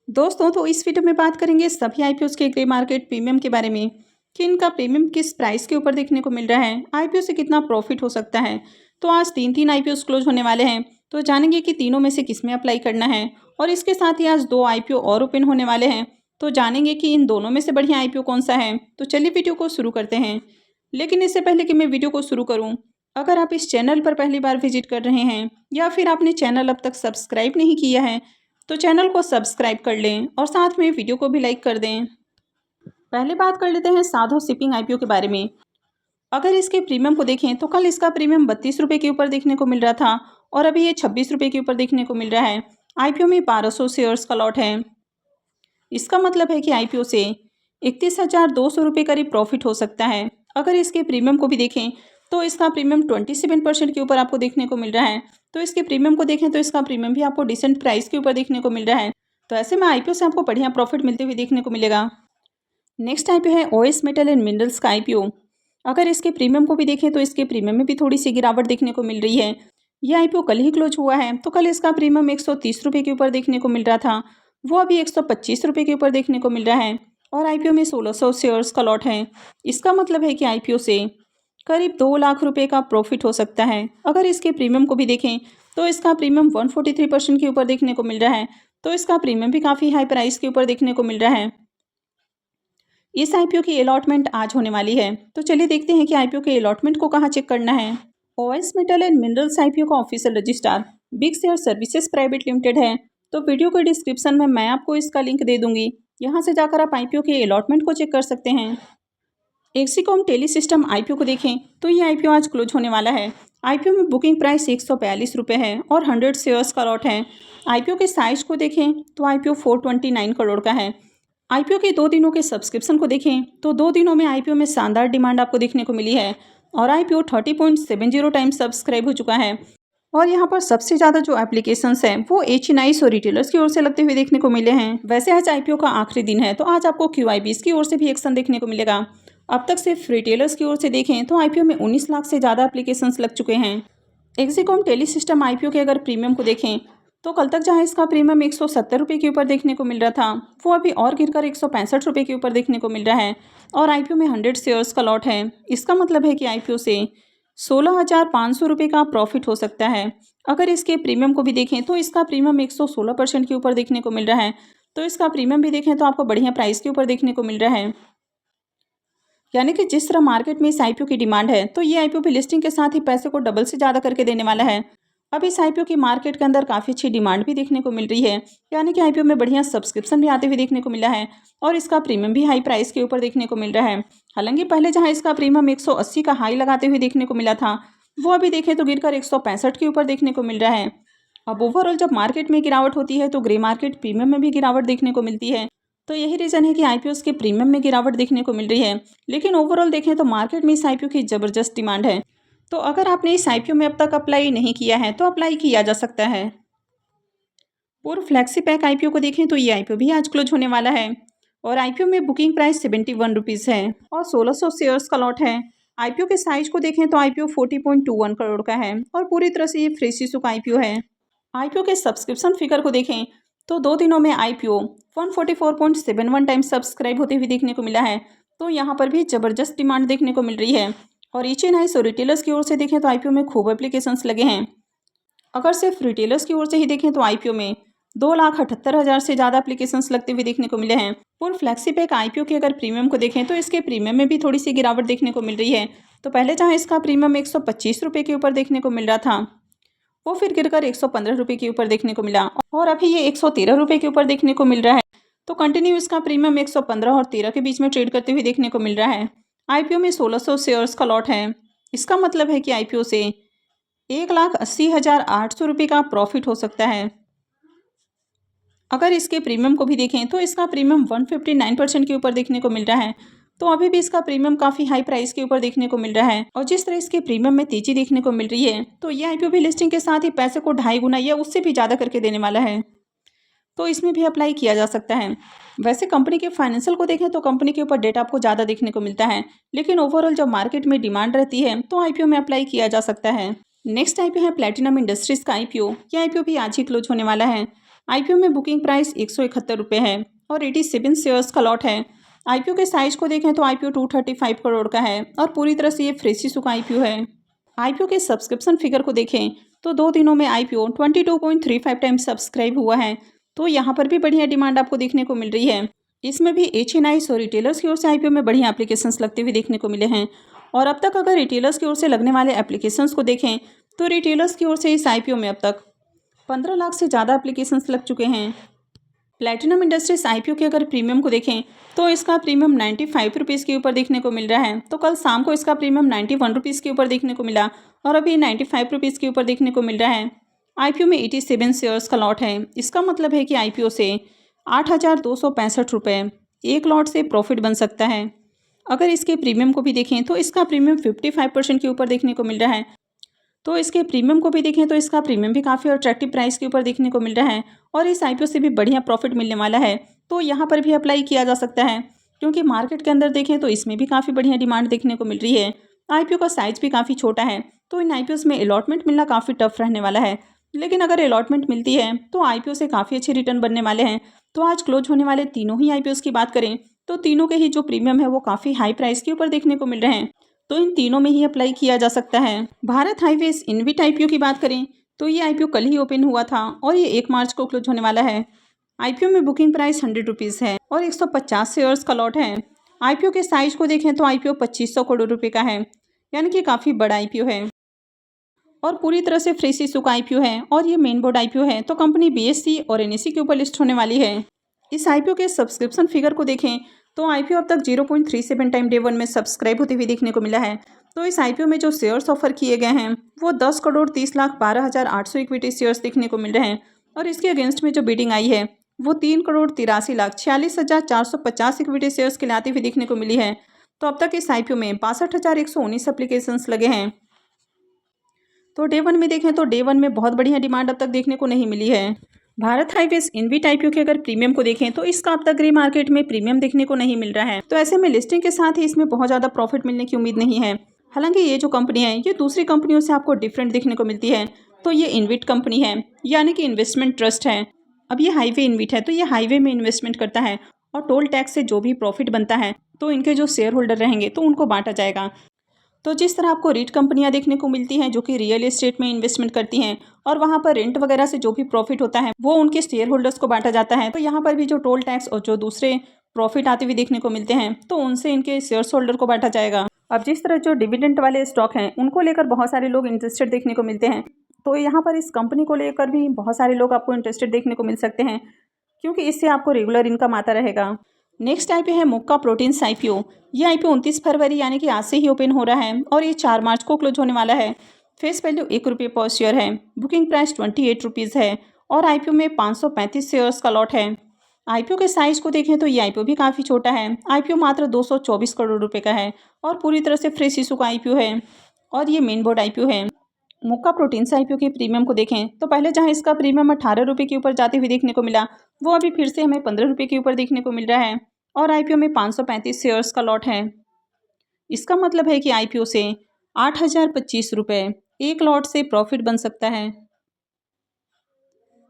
दोस्तों तो इस वीडियो में बात करेंगे सभी आईपीओ के ग्रे मार्केट प्रीमियम के बारे में कि इनका प्रीमियम किस प्राइस के ऊपर देखने को मिल रहा है, आईपीओ से कितना प्रॉफिट हो सकता है। तो आज तीन आईपीओ क्लोज होने वाले हैं, तो जानेंगे कि तीनों में से किस में अप्लाई करना है। और इसके साथ ही आज दो आईपीओ और ओपन होने वाले हैं, तो जानेंगे कि इन दोनों में से बढ़िया आईपीओ कौन सा है। तो चलिए वीडियो को शुरू करते हैं। लेकिन इससे पहले कि मैं वीडियो को शुरू करूँ, अगर आप इस चैनल पर पहली बार विजिट कर रहे हैं या फिर आपने चैनल अब तक सब्सक्राइब नहीं किया है तो चैनल को सब्सक्राइब कर लें और साथ में वीडियो को भी लाइक कर दें। पहले बात कर लेते हैं साधो शिपिंग आईपीओ के बारे में। अगर इसके प्रीमियम को देखें तो कल इसका प्रीमियम 32 रुपये के ऊपर देखने को मिल रहा था और अभी ये 26 रुपये के ऊपर देखने को मिल रहा है। आईपीओ में 1200 शेयर्स का लॉट है। इसका मतलब है कि आईपीओ से 31,200 रुपये करीब प्रॉफिट हो सकता है। अगर इसके प्रीमियम को भी देखें तो इसका प्रीमियम 27% के ऊपर आपको देखने को मिल रहा है। तो इसके प्रीमियम को देखें तो इसका प्रीमियम भी आपको डिसेंट प्राइस के ऊपर देखने को मिल रहा है। तो ऐसे में आईपीओ से आपको बढ़िया प्रॉफिट मिलते हुए देखने को मिलेगा। नेक्स्ट आईपीओ है ओएस मेटल एंड मिनरल्स का आईपीओ। अगर इसके प्रीमियम को भी देखें तो इसके प्रीमियम में भी थोड़ी सी गिरावट देखने को मिल रही है। यह आईपीओ कल ही क्लोज हुआ है, तो कल इसका प्रीमियम 130 रुपये के ऊपर देखने को मिल रहा था, वो अभी 125 रुपये के ऊपर देखने को मिल रहा है। और आईपीओ में 1600 शेयर्स का लॉट है। इसका मतलब है कि आईपीओ से करीब 2 लाख रुपए का प्रॉफिट हो सकता है। अगर इसके प्रीमियम को भी देखें तो इसका प्रीमियम 143% के ऊपर देखने को मिल रहा है, तो इसका प्रीमियम भी काफ़ी हाई प्राइस के ऊपर देखने को मिल रहा है। इस आईपीओ की अलॉटमेंट आज होने वाली है, तो चलिए देखते हैं कि आईपीओ के अलॉटमेंट को कहाँ चेक करना है। OS metal and minerals IPO का official registrar Bigshare services private limited है। तो वीडियो के डिस्क्रिप्शन में मैं आपको इसका लिंक दे दूंगी, यहाँ से जाकर आप आईपीओ के अलॉटमेंट को चेक कर सकते हैं। एक्सिकॉम टेली सिस्टम आईपीओ को देखें तो ये आईपीओ आज क्लोज होने वाला है। आईपीओ में बुकिंग प्राइस 142 रुपये है और 100 शेयर्स का लॉट है। आईपीओ के साइज को देखें तो आईपीओ 429 करोड़ का है। आईपीओ के 2 दिनों के सब्सक्रिप्शन को देखें तो 2 दिनों में आईपीओ में शानदार डिमांड आपको देखने को मिली है और आईपीओ 30.70 टाइम्स सब्सक्राइब हो चुका है। और यहाँ पर सबसे ज़्यादा जो एप्लीकेशंस हैं वो एच और रिटेलर्स की ओर से लगते हुए देखने को मिले हैं। वैसे आज आईपीओ का आखिरी दिन है, तो आज आपको क्यूआईबीज की ओर से भी एक्शन देखने को मिलेगा। अब तक सिर्फ रिटेलर्स की ओर से देखें तो आईपीओ में 19 लाख से ज़्यादा एप्लीकेशंस लग चुके हैं। एक्सिकॉम टेली सिस्टम आईपीओ के अगर प्रीमियम को देखें तो कल तक जहां इसका प्रीमियम 170 रुपये के ऊपर देखने को मिल रहा था, वो अभी और गिरकर 165 रुपये के ऊपर देखने को मिल रहा है। और आईपीओ में 100 शेयर्स का लॉट है। इसका मतलब है कि आईपीओ से 16,500 रुपये का प्रॉफिट हो सकता है। अगर इसके प्रीमियम को भी देखें तो इसका प्रीमियम 116% के ऊपर देखने को मिल रहा है, तो इसका प्रीमियम भी देखें तो आपको बढ़िया प्राइस के ऊपर देखने को मिल रहा है। यानी कि जिस तरह मार्केट में इस आईपीओ की डिमांड है, तो ये आईपीओ भी लिस्टिंग के साथ ही पैसे को डबल से ज़्यादा करके देने वाला है। अब इस आईपीओ की मार्केट के अंदर काफ़ी अच्छी डिमांड भी देखने को मिल रही है, यानी कि आईपीओ में बढ़िया सब्सक्रिप्शन भी आते हुए देखने को मिला है और इसका प्रीमियम भी हाई प्राइस के ऊपर देखने को मिल रहा है। हालांकि पहले जहां इसका प्रीमियम 180 का हाई लगाते हुए देखने को मिला था, वो अभी देखें तो गिरकर 165 के ऊपर देखने को मिल रहा है। अब ओवरऑल जब मार्केट में गिरावट होती है तो ग्रे मार्केट प्रीमियम में भी गिरावट देखने को मिलती है। तो यही रीज़न है कि आईपीओ के प्रीमियम में गिरावट देखने को मिल रही है। लेकिन ओवरऑल देखें तो मार्केट में इस आईपीओ की ज़बरदस्त डिमांड है। तो अगर आपने इस आईपीओ में अब तक अप्लाई नहीं किया है तो अप्लाई किया जा सकता है। पूर्व फ्लैक्सी पैक आईपीओ को देखें तो ये आईपीओ भी आज क्लोज होने वाला है और आईपीओ में बुकिंग प्राइस 71 रुपीज़ है और 1600 शेयर्स का लॉट है। आईपीओ के साइज को देखें तो आईपीओ 40.21 करोड़ का है और पूरी तरह से ये फ्रेश इशू का आईपीओ है। आईपीओ के सब्सक्रिप्शन फिगर को देखें तो 2 दिनों में आईपीओ 144.71 टाइम्स सब्सक्राइब होते हुए देखने को मिला है। तो यहाँ पर भी ज़बरदस्त डिमांड देखने को मिल रही है। और एच और रिटेलर्स की ओर से देखें तो आईपीओ में खूब एप्लीकेशंस लगे हैं। अगर सिर्फ रिटेलर्स की ओर से ही देखें तो आईपीओ में 2,78,000 से ज़्यादा एप्लीकेशंस लगते हुए देखने को मिले हैं। पूर्ण फ्लैक्सी पैक आईपीओ के अगर प्रीमियम को देखें तो इसके प्रीमियम में भी थोड़ी सी गिरावट देखने को मिल रही है। तो पहले जहाँ इसका प्रीमियम 125 रुपये के ऊपर देखने को मिल रहा था, वो फिर गिरकर 115 रुपये के ऊपर देखने को मिला और अभी ये 113 रुपये के ऊपर देखने को मिल रहा है। तो कंटिन्यू इसका प्रीमियम 115 और 13 के बीच में ट्रेड करते हुए देखने को मिल रहा है। आईपीओ में 1600 शेयर्स का लॉट है। इसका मतलब है कि आईपीओ से 1,80,800 रुपये का प्रॉफिट हो सकता है। अगर इसके प्रीमियम को भी देखें तो इसका प्रीमियम 159% के ऊपर देखने को मिल रहा है। तो अभी भी इसका प्रीमियम काफ़ी हाई प्राइस के ऊपर देखने को मिल रहा है और जिस तरह इसके प्रीमियम में तेजी देखने को मिल रही है, तो ये आईपीओ भी लिस्टिंग के साथ ही पैसे को 2.5 गुना या उससे भी ज़्यादा करके देने वाला है। तो इसमें भी अप्लाई किया जा सकता है। वैसे कंपनी के फाइनेंशियल को देखें तो कंपनी के ऊपर डेटा आपको ज़्यादा देखने को मिलता है, लेकिन ओवरऑल जब मार्केट में डिमांड रहती है तो आईपीओ में अप्लाई किया जा सकता है। नेक्स्ट आईपीओ है प्लैटिनम इंडस्ट्रीज का आईपीओ। यह आईपीओ भी आज ही क्लोज होने वाला है। आईपीओ में बुकिंग प्राइस 171 रुपये है और 87 शेयर्स का लॉट है। आईपीओ के साइज को देखें तो आईपीओ 235 करोड़ का है और पूरी तरह से ये फ्रेश इशू का आईपीओ है। आईपीओ के सब्सक्रिप्शन फिगर को देखें तो 2 दिनों में आईपीओ 22.35 टाइम्स सब्सक्राइब हुआ है। तो यहाँ पर भी बढ़िया डिमांड आपको देखने को मिल रही है। इसमें भी HNIs और रिटेलर्स की ओर से आईपीओ में बढ़िया एप्लीकेशंस लगते हुए देखने को मिले हैं। और अब तक अगर रिटेलर्स की ओर से लगने वाले एप्लीकेशंस को देखें तो रिटेलर्स की ओर से इस आईपीओ में अब तक 15 लाख से ज़्यादा एप्लीकेशंस लग चुके हैं। प्लैटिनम इंडस्ट्रीज आईपीओ के अगर प्रीमियम को देखें तो इसका प्रीमियम 95 रुपीज़ के ऊपर देखने को मिल रहा है। तो कल शाम को इसका प्रीमियम 91 रुपीज़ के ऊपर देखने को मिला और अभी 95 रुपीज़ के ऊपर देखने को मिल रहा है। आईपीओ में 87 शेयर्स का लॉट है। इसका मतलब है कि आईपीओ से 8,265 रुपये एक लॉट से प्रॉफिट बन सकता है। अगर इसके प्रीमियम को भी देखें तो इसका प्रीमियम 55% के ऊपर देखने को मिल रहा है। तो इसके प्रीमियम को भी देखें तो इसका प्रीमियम भी काफ़ी अट्रैक्टिव प्राइस के ऊपर देखने को मिल रहा है और इस आईपीओ से भी बढ़िया प्रॉफिट मिलने वाला है। तो यहाँ पर भी अप्लाई किया जा सकता है क्योंकि मार्केट के अंदर देखें तो इसमें भी काफ़ी बढ़िया डिमांड देखने को मिल रही है। आईपीओ का साइज भी काफ़ी छोटा है तो इन आईपीओ में अलॉटमेंट मिलना काफ़ी टफ रहने वाला है। लेकिन अगर अलॉटमेंट मिलती है तो आईपीओ से काफ़ी अच्छे रिटर्न बनने वाले हैं। तो आज क्लोज होने वाले तीनों ही आईपीओ की बात करें तो तीनों के ही जो प्रीमियम है वो काफ़ी हाई प्राइस के ऊपर देखने को मिल रहे हैं। तो इन तीनों में ही अप्लाई किया जा सकता है। भारत हाईवेज इनविट आईपीओ की बात करें तो ये आईपीओ कल ही ओपन हुआ था और ये 1 मार्च को क्लोज होने वाला है। आईपीओ में बुकिंग प्राइस 100 रुपीज़ है और 150 शेयर्स का लॉट है। आईपीओ के साइज को देखें तो आईपीओ 2500 करोड़ रुपए का है, यानी कि काफ़ी बड़ा आईपीओ है और पूरी तरह से फ्रेश इशू का आईपीओ है और ये मेन बोर्ड आईपीओ है। तो कंपनी BSE और NSE के ऊपर लिस्ट होने वाली है। इस आईपीओ के सब्सक्रिप्शन फिगर को देखें तो आईपीओ अब तक 0.37 टाइम डे 1 में सब्सक्राइब होते हुए देखने को मिला है। तो इस आईपीओ में जो शेयर्स ऑफर किए गए हैं वो 10,30,12,800 इक्विटी शेयर्स देखने को मिल रहे हैं और इसके अगेंस्ट में जो बिडिंग आई है वो 3,83,46,450 इक्विटी शेयर्स के लिए आती हुई देखने को मिली है। तो अब तक इस आईपीओ में 62,119 एप्लीकेशंस लगे हैं। तो डे 1 में देखें तो डे 1 में बहुत बढ़िया डिमांड अब तक देखने को नहीं मिली है। भारत हाईवेज इनविट आईपीओ के अगर प्रीमियम को देखें तो इसका अब तक ग्रे मार्केट में प्रीमियम देखने को नहीं मिल रहा है। तो ऐसे में लिस्टिंग के साथ ही इसमें बहुत ज़्यादा प्रॉफिट मिलने की उम्मीद नहीं है। हालांकि ये जो कंपनी है ये दूसरी कंपनियों से आपको डिफरेंट देखने को मिलती है। तो ये इनविट कंपनी है, यानी कि इन्वेस्टमेंट ट्रस्ट है। अब ये हाईवे इनविट है तो ये हाईवे में इन्वेस्टमेंट करता है और टोल टैक्स से जो भी प्रॉफिट बनता है तो इनके जो शेयर होल्डर रहेंगे तो उनको बांटा जाएगा। तो जिस तरह आपको रीट कंपनियां देखने को मिलती हैं जो कि रियल एस्टेट में इन्वेस्टमेंट करती हैं और वहां पर रेंट वगैरह से जो भी प्रॉफिट होता है वो उनके शेयर होल्डर्स को बांटा जाता है। तो यहाँ पर भी जो टोल टैक्स और जो दूसरे प्रॉफिट आते हुए देखने को मिलते हैं तो उनसे इनके शेयर होल्डर को बांटा जाएगा। अब जिस तरह जो डिविडेंड वाले स्टॉक हैं उनको लेकर बहुत सारे लोग इंटरेस्टेड देखने को मिलते हैं, तो यहाँ पर इस कंपनी को लेकर भी बहुत सारे लोग आपको इंटरेस्टेड देखने को मिल सकते हैं क्योंकि इससे आपको रेगुलर इनकम आता रहेगा। नेक्स्ट आईपीओ है मुक्का प्रोटीन्स आईपीओ। ये आईपीओ 29 फरवरी यानी कि आज से ही ओपन हो रहा है और ये 4 मार्च को क्लोज होने वाला है। फेस वैल्यू 1 रुपये पर शेयर है। बुकिंग प्राइस 28 रुपीज़ है और आईपीओ में 535 शेयर्स का लॉट है। आईपीओ के साइज को देखें तो ये आईपीओ भी काफ़ी छोटा है। आईपीओ मात्र 224 करोड़ रुपए का है और पूरी तरह से फ्रेश इशू का आईपीओ है और ये मेन बोर्ड आईपीओ है। मुक्का प्रोटीन्स आईपीओ के प्रीमियम को देखें तो पहले जहां इसका प्रीमियम 18 रुपये के ऊपर जाते हुए देखने को मिला वो अभी फिर से हमें 15 रुपये के ऊपर देखने को मिल रहा है और आईपीओ में 535 शेयर्स का लॉट है। इसका मतलब है कि आईपीओ से 8,025 रुपये एक लॉट से प्रॉफिट बन सकता है।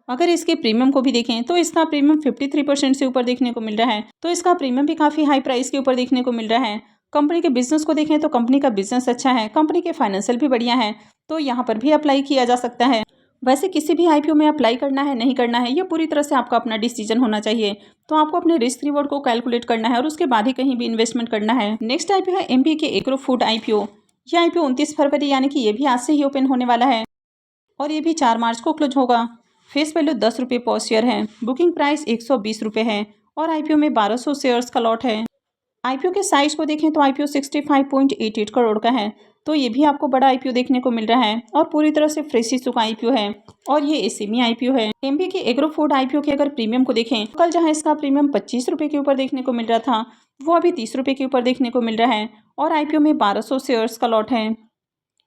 अगर इसके प्रीमियम को भी देखें तो इसका प्रीमियम 53% से ऊपर देखने को मिल रहा है। तो इसका प्रीमियम भी काफ़ी हाई प्राइस के ऊपर देखने को मिल रहा है। कंपनी के बिजनेस को देखें तो कंपनी का बिजनेस अच्छा है, कंपनी के फाइनेंशियल भी बढ़िया है, तो यहाँ पर भी अप्लाई किया जा सकता है। वैसे किसी भी आईपीओ में अप्लाई करना है नहीं करना है ये पूरी तरह से आपका अपना डिसीजन होना चाहिए। तो आपको अपने रिस्क रिवॉर्ड को कैलकुलेट करना है और उसके बाद ही कहीं भी इन्वेस्टमेंट करना है। नेक्स्ट आईपीओ है MBK एग्रो फूड आईपीओ। ये आईपीओ 29 फरवरी यानी कि ये भी आज से ही ओपन होने वाला है और ये भी 4 मार्च को क्लोज होगा। फेस वैल्यू 10 रुपये पर शेयर है। बुकिंग प्राइस 120 रुपये है और आईपीओ में 1200 शेयर्स का लॉट है। आईपीओ के साइज को देखें तो आईपीओ 65.88 करोड़ का है, तो ये भी आपको बड़ा आईपीओ देखने को मिल रहा है और पूरी तरह से फ्रेश इशू का आईपीओ है और ये एसएमई आईपीओ है। MBK एग्रो फूड आईपीओ के अगर प्रीमियम को देखें कल जहां इसका प्रीमियम 25 रुपये के ऊपर देखने को मिल रहा था वो अभी 30 रुपये के ऊपर देखने को मिल रहा है और आईपीओ में 1200 शेयर्स का लॉट है।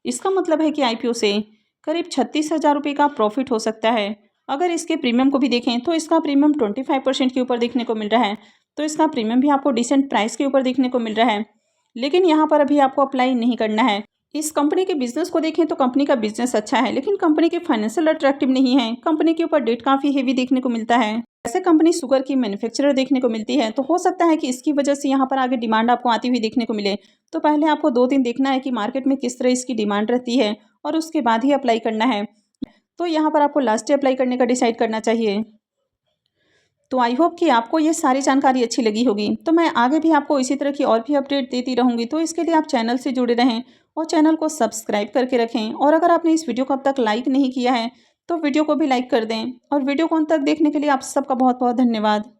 इसका मतलब है कि आईपीओ से करीब 36,000 रुपये का प्रॉफिट हो सकता है। अगर इसके प्रीमियम को भी देखें तो इसका प्रीमियम 25% के ऊपर देखने को मिल रहा है, तो इसका प्रीमियम भी आपको डिसेंट प्राइस के ऊपर देखने को मिल रहा है। लेकिन यहाँ पर अभी आपको अप्लाई नहीं करना है। इस कंपनी के बिजनेस को देखें तो कंपनी का बिजनेस अच्छा है, लेकिन कंपनी के फाइनेंशियल अट्रैक्टिव नहीं है। कंपनी के ऊपर डेट काफ़ी हेवी देखने को मिलता है। ऐसे कंपनी शुगर की मैन्युफैक्चरर देखने को मिलती है, तो हो सकता है कि इसकी वजह से यहाँ पर आगे डिमांड आपको आती हुई देखने को मिले। तो पहले आपको 2 दिन देखना है कि मार्केट में किस तरह इसकी डिमांड रहती है और उसके बाद ही अप्लाई करना है। तो यहाँ पर आपको लास्ट डे अप्लाई करने का डिसाइड करना चाहिए। तो आई होप कि आपको ये सारी जानकारी अच्छी लगी होगी। तो मैं आगे भी आपको इसी तरह की और भी अपडेट देती रहूँगी, तो इसके लिए आप चैनल से जुड़े रहें और चैनल को सब्सक्राइब करके रखें। और अगर आपने इस वीडियो को अब तक लाइक नहीं किया है तो वीडियो को भी लाइक कर दें। और वीडियो को अंत तक देखने के लिए आप सबका बहुत बहुत धन्यवाद।